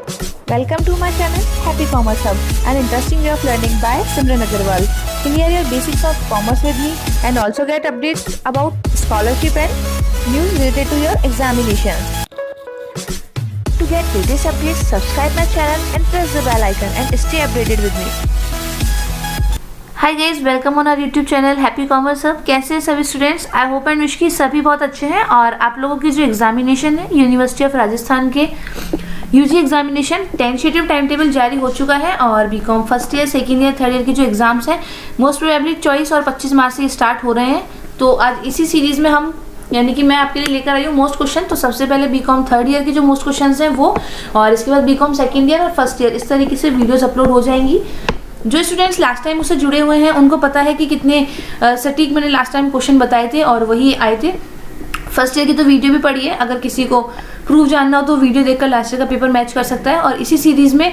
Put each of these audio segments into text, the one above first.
Welcome to my channel Happy Commerce Hub, an interesting way of learning by Simran Agarwal. Clear your basics of commerce with me and also get updates about scholarship and news related to your examinations. To get latest updates, subscribe my channel and press the bell icon and stay updated with me. Hi guys, welcome on our YouTube channel happy commerce hub. कैसे हैं सभी students? I hope and wish कि सभी बहुत अच्छे हैं। और आप लोगों की जो एग्जामिनेशन है यूनिवर्सिटी ऑफ राजस्थान के UG examination tentative time table जारी हो चुका है और BCom first year, second year, third year के जो एग्जाम्स हैं मोस्ट प्रोबेबली 24 और 25 मार्च से स्टार्ट हो रहे हैं। तो आज इसी सीरीज में हम यानी कि मैं आपके लिए लेकर आई हूँ मोस्ट क्वेश्चन। तो सबसे पहले बीकॉम थर्ड ईयर के जो मोस्ट क्वेश्चन हैं वो, और इसके बाद बीकॉम सेकेंड ईयर और फर्स्ट ईयर, इस तरीके से वीडियोज अपलोड हो जाएंगी। जो स्टूडेंट्स लास्ट टाइम उससे जुड़े हुए हैं उनको पता है कि कितने सटीक मैंने लास्ट टाइम क्वेश्चन बताए थे और वही आए थे। फर्स्ट ईयर की तो वीडियो भी पड़ी है, अगर किसी को प्रूफ जानना हो तो वीडियो देखकर लास्ट ईयर का पेपर मैच कर सकता है। और इसी सीरीज में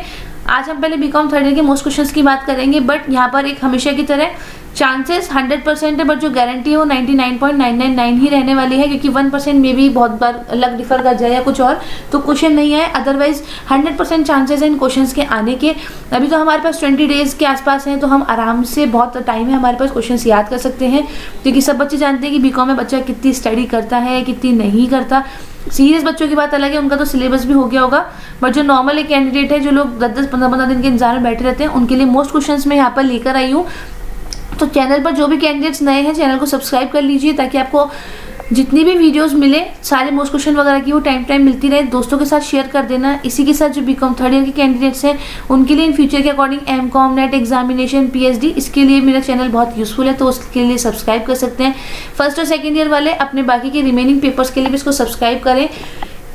आज हम पहले बीकॉम थर्ड ईयर के मोस्ट क्वेश्चंस की बात करेंगे। बट यहाँ पर एक हमेशा की तरह चांसेस 100% है, बट जो गारंटी है वो 99.999 ही रहने वाली है, क्योंकि 1% में भी बहुत बार लक डिफर कर जाए या कुछ और तो क्वेश्चन नहीं आए। अदरवाइज 100% चांसेस हैं इन क्वेश्चंस के आने के। अभी तो हमारे पास 20 डेज के आसपास हैं, तो हम आराम से बहुत टाइम है हमारे पास क्वेश्चंस याद कर सकते हैं, क्योंकि सब बच्चे जानते हैं कि बीकॉम में बच्चा कितनी स्टडी करता है कितनी नहीं करता। सीरियस बच्चों की बात अलग है, उनका तो सिलेबस भी हो गया होगा। बट जो नॉर्मल एक कैंडिडेट है, जो लोग 10-10, 15-15 दिन के इंतजार में बैठे रहते हैं, उनके लिए मोस्ट क्वेश्चंस मैं यहाँ पर लेकर आई हूँ। तो चैनल पर जो भी कैंडिडेट्स नए हैं चैनल को सब्सक्राइब कर लीजिए, ताकि आपको जितनी भी वीडियोस मिले सारे मोस्ट क्वेश्चन वगैरह की वो टाइम मिलती रहे। दोस्तों के साथ शेयर कर देना। इसी के साथ जो बीकॉम थर्ड ईयर के कैंडिडेट्स हैं उनके लिए इन फ्यूचर के according MCom, NET examination, PhD, इसके लिए मेरा चैनल बहुत यूजफुल है, तो उसके लिए सब्सक्राइब कर सकते हैं। फर्स्ट और सेकेंड ईयर वाले अपने बाकी के रिमेनिंग पेपर्स के लिए भी इसको सब्सक्राइब करें।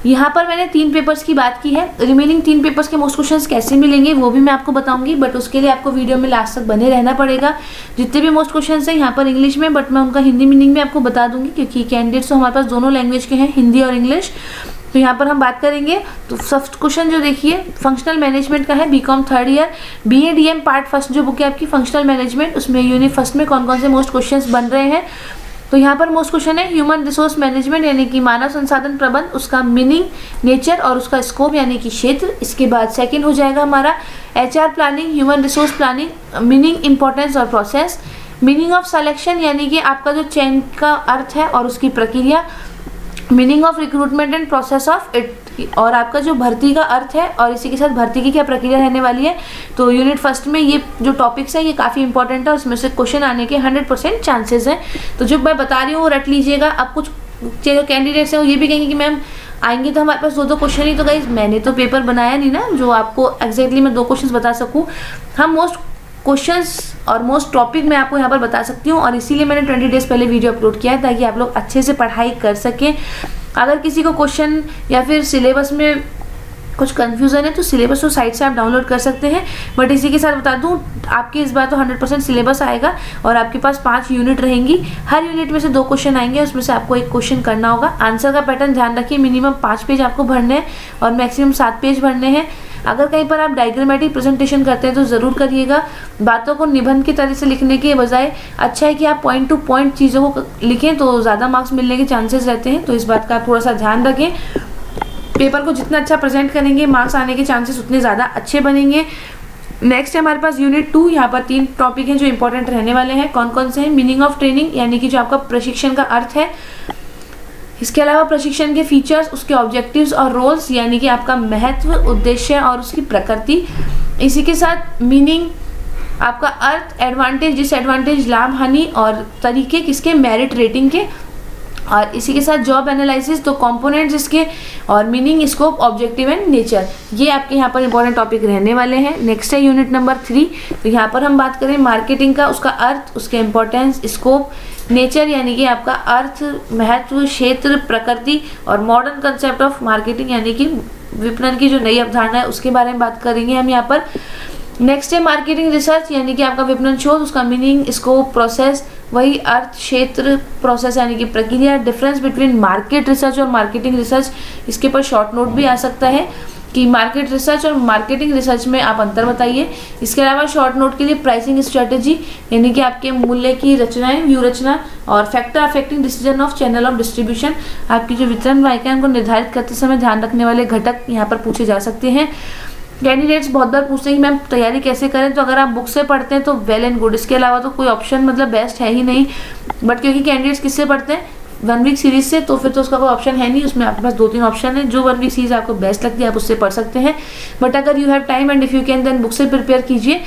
यहाँ पर मैंने 3 पेपर्स की बात की है, रिमेनिंग 3 पेपर्स के मोस्ट क्वेश्चंस कैसे मिलेंगे वो भी मैं आपको बताऊंगी, बट उसके लिए आपको वीडियो में लास्ट तक बने रहना पड़ेगा। जितने भी मोस्ट क्वेश्चंस हैं यहाँ पर इंग्लिश में, बट मैं उनका हिंदी मीनिंग भी आपको बता दूंगी, क्योंकि कैंडिडेट्स तो हमारे पास दोनों लैंग्वेज के हैं, हिंदी और इंग्लिश। तो यहाँ पर हम बात करेंगे। तो फर्स्ट क्वेश्चन जो देखिए फंक्शनल मैनेजमेंट का है, BCom third year BA-DM part first जो बुक है आपकी फंक्शनल मैनेजमेंट, उसमें यूनिट फर्स्ट में कौन कौन से मोस्ट क्वेश्चन बन रहे हैं। तो यहाँ पर मोस्ट क्वेश्चन है ह्यूमन रिसोर्स मैनेजमेंट यानी कि मानव संसाधन प्रबंध, उसका मीनिंग, नेचर और उसका स्कोप यानी कि क्षेत्र। इसके बाद सेकंड हो जाएगा हमारा HR planning, human resource planning, meaning, importance और प्रोसेस। मीनिंग ऑफ सिलेक्शन यानी कि आपका जो चयन का अर्थ है और उसकी प्रक्रिया। Meaning of recruitment and process of it, और आपका जो भर्ती का अर्थ है और इसी के साथ भर्ती की क्या प्रक्रिया रहने वाली है। तो यूनिट फर्स्ट में ये जो टॉपिक्स है ये काफ़ी इंपॉर्टेंट है, उसमें से क्वेश्चन आने के 100% चांसेस हैं। तो जो मैं बता रही हूँ वो रट लीजिएगा। अब कुछ जो कैंडिडेट्स हैं वो ये भी कहेंगे कि मैम आएंगे तो हमारे पास 2-2 क्वेश्चन ही। तो गाइस मैंने तो पेपर बनाया नहीं ना जो आपको एग्जैक्टली मैं 2 क्वेश्चन बता सकूँ। हम मोस्ट क्वेश्चंस और मोस्ट टॉपिक मैं आपको यहाँ पर बता सकती हूँ, और इसीलिए मैंने 20 डेज पहले वीडियो अपलोड किया है, ताकि आप लोग अच्छे से पढ़ाई कर सकें। अगर किसी को क्वेश्चन या फिर सिलेबस में कुछ कंफ्यूजन है तो सिलेबस को साइट से आप डाउनलोड कर सकते हैं। बट इसी के साथ बता दूं आपके इस बार तो 100% सिलेबस आएगा और आपके पास 5 यूनिट रहेंगी। हर यूनिट में से 2 क्वेश्चन आएंगे, उसमें से आपको एक क्वेश्चन करना होगा। आंसर का पैटर्न ध्यान रखिए, मिनिमम 5 पेज आपको भरने हैं और मैक्सिमम 7 पेज भरने हैं। अगर कहीं पर आप डायग्रामेटिक प्रेजेंटेशन करते हैं तो ज़रूर करिएगा। बातों को निबंध की तरह से लिखने के बजाय अच्छा है कि आप पॉइंट टू पॉइंट चीज़ों को लिखें, तो ज़्यादा मार्क्स मिलने के चांसेस रहते हैं। तो इस बात का आप थोड़ा सा ध्यान रखें। पेपर को जितना अच्छा प्रेजेंट करेंगे मार्क्स आने के चांसेस उतने ज़्यादा अच्छे बनेंगे। नेक्स्ट है हमारे पास यूनिट 2। यहाँ पर 3 टॉपिक हैं जो इंपॉर्टेंट रहने वाले हैं। कौन कौन से हैं? मीनिंग ऑफ ट्रेनिंग यानी कि जो आपका प्रशिक्षण का अर्थ है। इसके अलावा प्रशिक्षण के फीचर्स, उसके ऑब्जेक्टिव्स और रोल्स यानी कि आपका महत्व, उद्देश्य और उसकी प्रकृति। इसी के साथ मीनिंग, आपका अर्थ, एडवांटेज, डिसएडवांटेज, लाभ हानि और तरीके किसके, मेरिट रेटिंग के। और इसी के साथ जॉब एनालिसिस, तो कंपोनेंट्स इसके, और meaning, scope, objective and nature, ये आपके यहाँ पर इंपॉर्टेंट टॉपिक रहने वाले हैं। नेक्स्ट है यूनिट नंबर 3। तो यहाँ पर हम बात करें मार्केटिंग का, उसका अर्थ, उसके इंपॉर्टेंस, स्कोप, नेचर यानी कि आपका अर्थ, महत्व, क्षेत्र, प्रकृति और मॉडर्न कंसेप्ट ऑफ मार्केटिंग यानी कि विपणन की जो नई अवधारणा है उसके बारे में बात करेंगे हम यहाँ पर। नेक्स्ट है मार्केटिंग रिसर्च यानी कि आपका विपणन शोध, उसका मीनिंग, स्कोप, प्रोसेस, वही अर्थ, क्षेत्र, प्रोसेस यानी कि प्रक्रिया। डिफरेंस बिटवीन मार्केट रिसर्च और मार्केटिंग रिसर्च, इसके पर शॉर्ट नोट भी आ सकता है। कि मार्केट रिसर्च और मार्केटिंग रिसर्च में आप अंतर बताइए। इसके अलावा शॉर्ट नोट के लिए प्राइसिंग स्ट्रेटेजी यानी कि आपके मूल्य की रचनाएं, व्यू रचना, और factor affecting decision of channel of distribution, आपकी जो वितरण वाहिका है उनको निर्धारित करते समय ध्यान रखने वाले घटक यहाँ पर पूछे जा सकते हैं। कैंडिडेट्स बहुत बार पूछते हैं कि मैम तैयारी कैसे करें, तो अगर आप बुक से पढ़ते हैं तो वेल एंड गुड, इसके अलावा तो कोई ऑप्शन मतलब बेस्ट है ही नहीं। बट क्योंकि कैंडिडेट्स किससे पढ़ते हैं, 1 वीक सीरीज से, तो फिर तो उसका कोई ऑप्शन है नहीं, उसमें आपके पास 2-3 ऑप्शन है। जो 1 वीक सीरीज आपको बेस्ट लगती है आप उससे पढ़ सकते हैं, बट अगर you have time and if you can then book से प्रिपेयर कीजिए।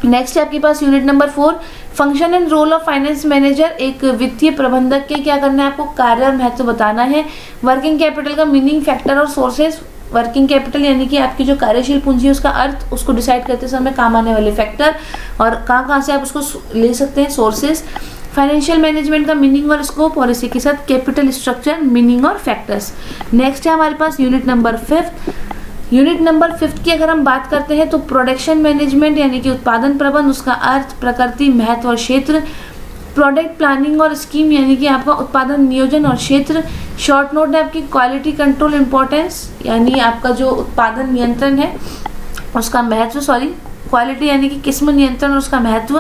नेक्स्ट है आपके पास unit number 4, function and role of finance manager. एक वित्तीय प्रबंधक के क्या करना है, आपको कार्य और महत्व बताना है। वर्किंग कैपिटल का मीनिंग, फैक्टर और सोर्सेज। वर्किंग कैपिटल यानी कि आपकी जो कार्यशील पूंजी है उसका अर्थ, उसको डिसाइड करते समय काम आने वाले फैक्टर, और कहाँ से आप उसको ले सकते हैं, सोर्सेज। फाइनेंशियल मैनेजमेंट का मीनिंग और स्कोप, और इसी के साथ कैपिटल स्ट्रक्चर, मीनिंग और फैक्टर्स। नेक्स्ट है हमारे पास यूनिट नंबर 5। यूनिट नंबर 5 की अगर हम बात करते हैं तो प्रोडक्शन मैनेजमेंट यानी कि उत्पादन प्रबंध, उसका अर्थ, प्रकृति, महत्व और क्षेत्र। प्रोडक्ट प्लानिंग और स्कीम यानी कि आपका उत्पादन नियोजन और क्षेत्र। शॉर्ट नोट है आपकी क्वालिटी कंट्रोल इंपॉर्टेंस यानी आपका जो उत्पादन नियंत्रण है उसका महत्व, क्वालिटी यानी कि किस्म नियंत्रण और उसका महत्व।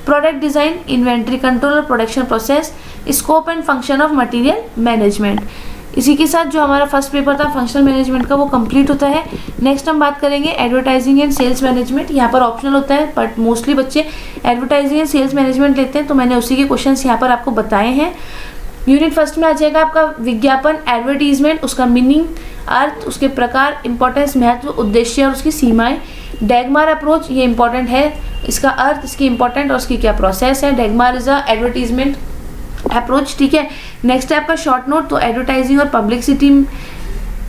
प्रोडक्ट डिजाइन, इन्वेंट्री कंट्रोल और production process. Scope and function of material management. इसी के साथ जो हमारा फर्स्ट पेपर था फंक्शनल मैनेजमेंट का वो कंप्लीट होता है। नेक्स्ट हम बात करेंगे एडवर्टाइजिंग एंड सेल्स मैनेजमेंट। यहाँ पर ऑप्शनल होता है बट मोस्टली बच्चे एडवर्टाइजिंग एंड सेल्स मैनेजमेंट लेते हैं, तो मैंने उसी के क्वेश्चंस यहाँ पर आपको बताए हैं। यूनिट फर्स्ट में आ जाएगा आपका विज्ञापन, एडवर्टीजमेंट, उसका मीनिंग, अर्थ, उसके प्रकार, इंपॉर्टेंस, महत्व, उद्देश्य और उसकी सीमाएं। डैगमार अप्रोच, ये इंपॉर्टेंट है, इसका अर्थ, इसकी इंपॉर्टेंट और उसकी क्या प्रोसेस है। डैगमार इज अ एडवर्टीजमेंट अप्रोच, ठीक है। नेक्स्ट है आपका शॉर्ट नोट, तो एडवर्टाइजिंग और पब्लिसिटी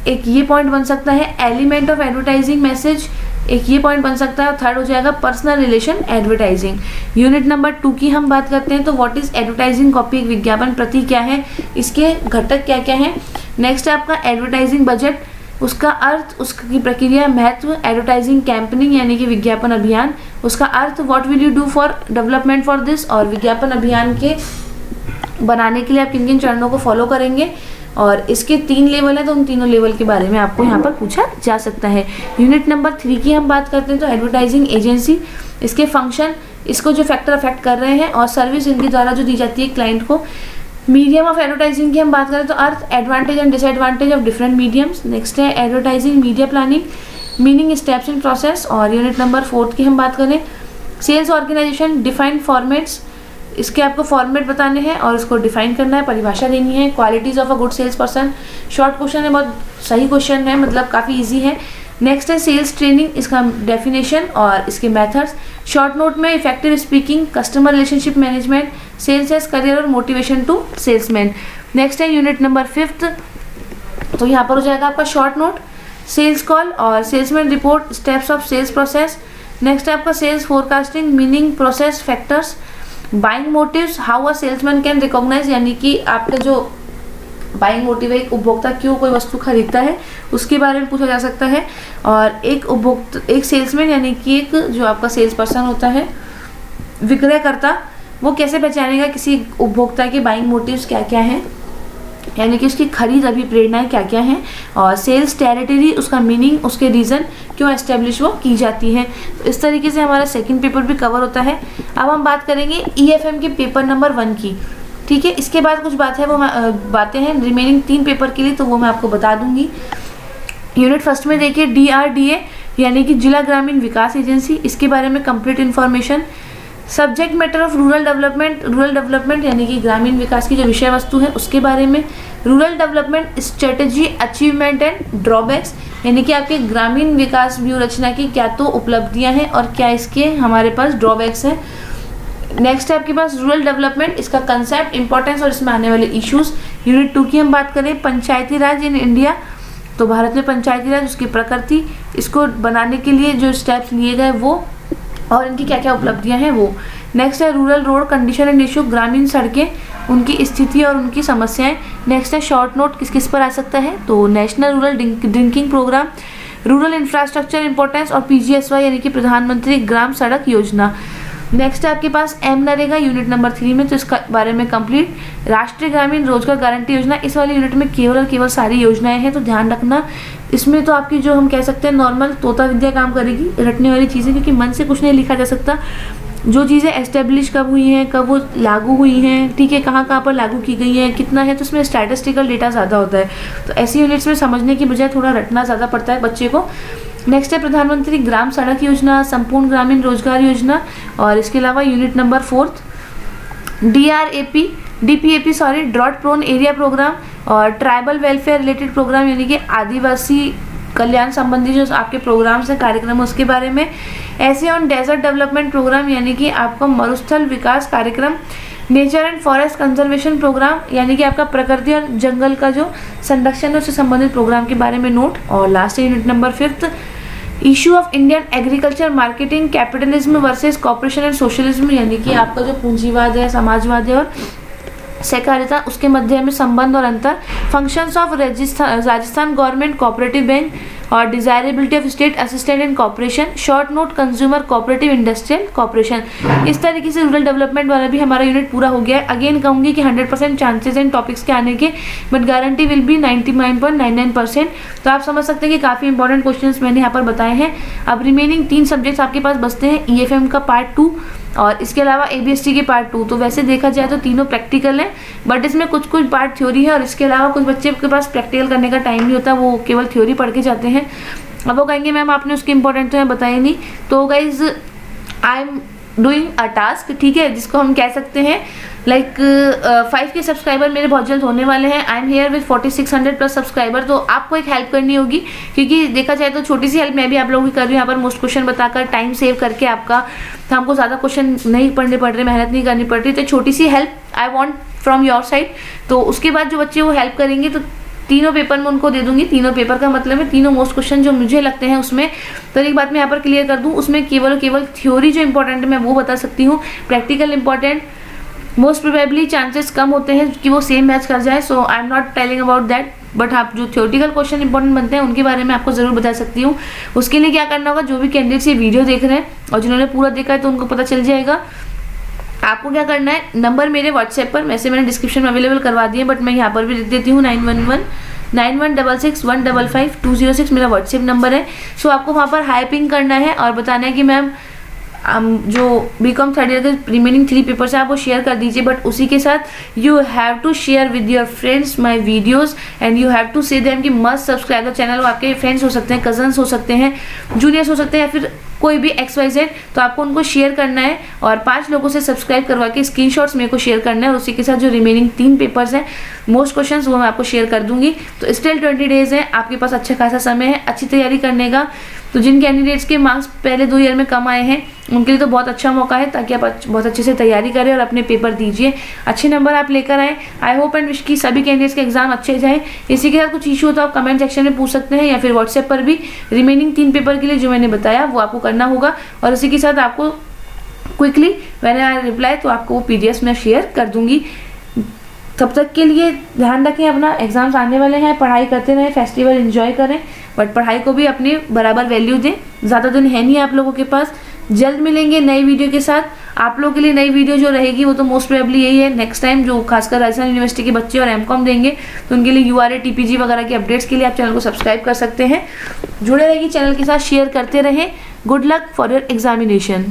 एक ये पॉइंट बन सकता है। एलिमेंट ऑफ एडवर्टाइजिंग मैसेज एक ये पॉइंट बन सकता है। और थर्ड हो जाएगा personal relation advertising. Unit number 2 की हम बात करते हैं तो व्हाट इज एडवर्टाइजिंग कॉपी, एक विज्ञापन प्रति क्या है, इसके घटक क्या क्या हैं। नेक्स्ट है आपका एडवर्टाइजिंग बजट, उसका अर्थ, उसकी प्रक्रिया, महत्व। एडवर्टाइजिंग कैंपेनिंग यानी कि विज्ञापन अभियान, उसका अर्थ, what will you do for development for this, और विज्ञापन अभियान के बनाने के लिए आप किन किन चरणों को फॉलो करेंगे। और इसके 3 लेवल है तो उन तीनों लेवल के बारे में आपको यहाँ पर पूछा जा सकता है। यूनिट नंबर 3 की हम बात करते हैं तो एडवर्टाइजिंग एजेंसी, इसके फंक्शन, इसको जो फैक्टर अफेक्ट कर रहे हैं, और सर्विस इनके द्वारा जो दी जाती है क्लाइंट को। मीडियम ऑफ एडवर्टाइजिंग की हम बात करें तो अर्थ, advantage and disadvantage of different mediums. Next है advertising media planning, meaning, steps in process. और यूनिट नंबर 4 की हम बात करें सेल्स ऑर्गेनाइजेशन, डिफाइंड फॉर्मेट्स, इसके आपको फॉर्मेट बताने हैं और इसको डिफाइन करना है, परिभाषा देनी है। Qualities of a good sales person, short question है, बहुत सही क्वेश्चन है, मतलब काफ़ी इजी है। नेक्स्ट है सेल्स ट्रेनिंग, इसका डेफिनेशन और इसके मेथड्स। शॉर्ट नोट में effective speaking, customer relationship management, sales as career और मोटिवेशन टू सेल्समैन। नेक्स्ट है यूनिट नंबर 5, तो यहाँ पर हो जाएगा आपका शॉर्ट नोट, सेल्स कॉल और salesman report, steps of sales process. Next है आपका sales forecasting, meaning, process, factors. Buying motives, how a salesman can recognise यानी कि आपका जो बाइंग मोटिव है, एक उपभोक्ता क्यों कोई वस्तु खरीदता है उसके बारे में पूछा जा सकता है। और एक सेल्समैन यानी कि एक जो आपका सेल्स पर्सन होता है, विक्रयकर्ता, वो कैसे पहचानेगा किसी उपभोक्ता के बाइंग मोटिव्स क्या क्या हैं, यानी कि उसकी खरीद अभिप्रेरणाएं क्या क्या हैं। और सेल्स टेरिटरी, उसका मीनिंग, उसके रीज़न क्यों एस्टेब्लिश वो की जाती है। तो इस तरीके से हमारा सेकंड पेपर भी कवर होता है। अब हम बात करेंगे EFM के पेपर नंबर 1 की, ठीक है। इसके बाद कुछ बातें हैं रिमेनिंग 3 पेपर के लिए, तो वो मैं आपको बता दूंगी। यूनिट फर्स्ट में देखिए DRDA यानी कि जिला ग्रामीण विकास एजेंसी, इसके बारे में complete information. Subject matter of rural development यानी कि ग्रामीण विकास की जो विषय वस्तु है उसके बारे में। Rural development strategy, achievement and drawbacks यानी कि आपके ग्रामीण विकास व्यू रचना की क्या तो उपलब्धियां हैं और क्या इसके हमारे पास ड्रॉबैक्स हैं। नेक्स्ट है आपके पास रूरल डेवलपमेंट, इसका कंसेप्ट, इंपॉर्टेंस और इसमें आने वाले इश्यूज। यूनिट 2 की हम बात करें पंचायती राज इन इंडिया, तो भारत में पंचायती राज, उसकी प्रकृति, इसको बनाने के लिए जो स्टेप्स लिए गए वो, और इनकी क्या क्या उपलब्धियां हैं वो। नेक्स्ट है rural road condition and issue, ग्रामीण सड़कें, उनकी स्थिति और उनकी समस्याएं। नेक्स्ट है शॉर्ट नोट, किस किस पर आ सकता है, तो national rural drinking programme, rural infrastructure importance और PGSY यानी कि प्रधानमंत्री ग्राम सड़क योजना। नेक्स्ट है आपके पास एम नरेगा यूनिट नंबर 3 में, तो इसका बारे में कंप्लीट राष्ट्रीय ग्रामीण रोजगार गारंटी योजना, इस वाली यूनिट में केवल और केवल सारी योजनाएं हैं, तो ध्यान रखना। इसमें तो आपकी जो हम कह सकते हैं नॉर्मल तोता विद्या काम करेगी, रटने वाली चीज़ें, क्योंकि मन से कुछ नहीं लिखा जा सकता। जो चीज़ें एस्टेब्लिश कब हुई हैं, कब वो लागू हुई हैं, ठीक है, कहाँ कहाँ पर लागू की गई हैं, कितना है, तो उसमें स्टैटिस्टिकल डेटा ज़्यादा होता है। तो ऐसी यूनिट्स में समझने की बजाय थोड़ा रटना ज़्यादा पड़ता है बच्चे को। नेक्स्ट है प्रधानमंत्री ग्राम सड़क योजना, संपूर्ण ग्रामीण रोजगार योजना, और इसके अलावा unit number 4 DPAP sorry drought prone area programme, और ट्राइबल वेलफेयर रिलेटेड प्रोग्राम, यानी कि आदिवासी कल्याण संबंधी जो आपके प्रोग्राम्स हैं, कार्यक्रम, उसके बारे में। ऐसे ऑन डेजर्ट डेवलपमेंट प्रोग्राम, यानी कि आपका मरुस्थल विकास कार्यक्रम। Nature and forest conservation programme, यानी कि आपका प्रकृति और जंगल का जो संरक्षण है उससे संबंधित प्रोग्राम के बारे में नोट। और last unit number 5 issue of Indian agriculture marketing, capitalism versus corporation and socialism, यानी कि आपका जो पूंजीवाद है, समाजवाद है और सहकारिता, उसके मध्य में संबंध और अंतर। Functions of Rajasthan government cooperative bank और desirability of state assistant and corporation. Short note consumer cooperative industrial corporation. इस तरीके से रूरल डेवलपमेंट वाला भी हमारा यूनिट पूरा हो गया है। अगेन कहूँगी कि 100% चांसेस इन टॉपिक्स के आने के, बट गारंटी विल बी 99.99%। तो आप समझ सकते हैं कि काफ़ी इंपॉर्टेंट क्वेश्चंस मैंने यहाँ पर बताए हैं। अब रिमेनिंग 3 सब्जेक्ट्स आपके पास बचते हैं, EFM का पार्ट 2 और इसके अलावा ABST के पार्ट 2। तो वैसे देखा जाए तो तीनों प्रैक्टिकल हैं, बट इसमें कुछ कुछ पार्ट थ्योरी है, और इसके अलावा कुछ बच्चे के पास प्रैक्टिकल करने का टाइम नहीं होता, वो केवल थ्योरी पढ़ के जाते हैं। अब वो कहेंगे मैम आपने उसके इंपॉर्टेंट तो बताए नहीं। तो guys I am doing a task, ठीक है, जिसको हम कह सकते हैं लाइक 5K सब्सक्राइबर मेरे बहुत जल्द होने वाले हैं। I am here with 4600 plus subscriber. तो आपको एक हेल्प करनी होगी, क्योंकि देखा जाए तो छोटी सी हेल्प मैं भी आप लोगों की कर रही हूँ यहाँ पर, मोस्ट क्वेश्चन बताकर, टाइम सेव करके आपका, तो हमको ज़्यादा क्वेश्चन नहीं पढ़ने पड़ रहे, मेहनत नहीं करनी पड़ रही। तो छोटी सी help I want from your side. तो उसके बाद जो बच्चे वो हेल्प करेंगे तो तीनों पेपर में उनको दे दूंगी। तीनों पेपर का मतलब है तीनों मोस्ट क्वेश्चन जो मुझे लगते हैं उसमें। तो एक बात मैं यहाँ पर क्लियर कर दूँ, उसमें केवल थ्योरी जो इंपॉर्टेंट है मैं वो बता सकती हूँ। Practical important most probably chances कम होते हैं कि वो सेम मैच कर जाए, so I am not telling about that. But आप जो थ्योरेटिकल क्वेश्चन इंपॉर्टेंट बनते हैं उनके बारे में आपको जरूर बता सकती हूँ। उसके लिए क्या करना होगा, जो भी कैंडिडेट्स ये वीडियो देख रहे हैं और जिन्होंने पूरा देखा है तो उनको पता चल जाएगा। आपको क्या करना है, नंबर मेरे व्हाट्सएप पर वैसे मैंने डिस्क्रिप्शन में अवेलेबल करवा दिए, बट मैं यहाँ पर भी लिख देती हूँ 9166156206 मेरा व्हाट्सएप नंबर है। सो आपको वहाँ पर हाई पिंग करना है और बताना है कि मैम जो BCom थर्ड ईयर के रिमेनिंग 3 पेपर्स हैं आप वो शेयर कर दीजिए, बट उसी के साथ you have to share with your friends my videos and you have to say them कि मस्ट सब्सक्राइब द चैनल। वो आपके फ्रेंड्स हो सकते हैं, कजन्स हो सकते हैं, जूनियर्स हो सकते हैं, या फिर कोई भी XYZ। तो आपको उनको शेयर करना है और 5 लोगों से सब्सक्राइब करवा के स्क्रीनशॉट्स मेरे को शेयर करना है, और उसी के साथ जो रिमेनिंग 3 पेपर्स हैं मोस्ट क्वेश्चंस वो मैं आपको शेयर कर दूंगी। तो स्टिल 20 डेज है, आपके पास अच्छा खासा समय है अच्छी तैयारी करने का। तो जिन कैंडिडेट्स के मार्क्स पहले 2 ईयर में कम आए हैं उनके लिए तो बहुत अच्छा मौका है, ताकि आप बहुत अच्छे से तैयारी करें और अपने पेपर दीजिए, अच्छे नंबर आप लेकर आए। आई होप एंड विश की सभी कैंडिडेट्स के एग्जाम अच्छे जाए। इसी के साथ कुछ इशू हो तो आप कमेंट सेक्शन में पूछ सकते हैं, या फिर व्हाट्सएप पर भी रिमेनिंग 3 पेपर के लिए जो मैंने बताया वो आपको करना होगा। और इसी के साथ आपको क्विकली व्हेन आई रिप्लाई तो आपको वो PDF में शेयर कर दूंगी। तब तक के लिए ध्यान रखें अपना, एग्जाम्स आने वाले हैं, पढ़ाई करते रहें, फेस्टिवल एंजॉय करें, बट पढ़ाई को भी अपनी बराबर वैल्यू दें। ज़्यादा दिन है नहीं आप लोगों के पास। जल्द मिलेंगे नई वीडियो के साथ। आप लोगों के लिए नई वीडियो जो रहेगी वो तो मोस्ट प्रोबेबली यही है नेक्स्ट टाइम, जो खासकर राजस्थान यूनिवर्सिटी के बच्चे और MCOM देंगे तो उनके लिए URA TPG वगैरह के अपडेट्स के लिए आप चैनल को सब्सक्राइब कर सकते हैं। जुड़े रहेगी चैनल के साथ, शेयर करते रहें। Good luck for your examination.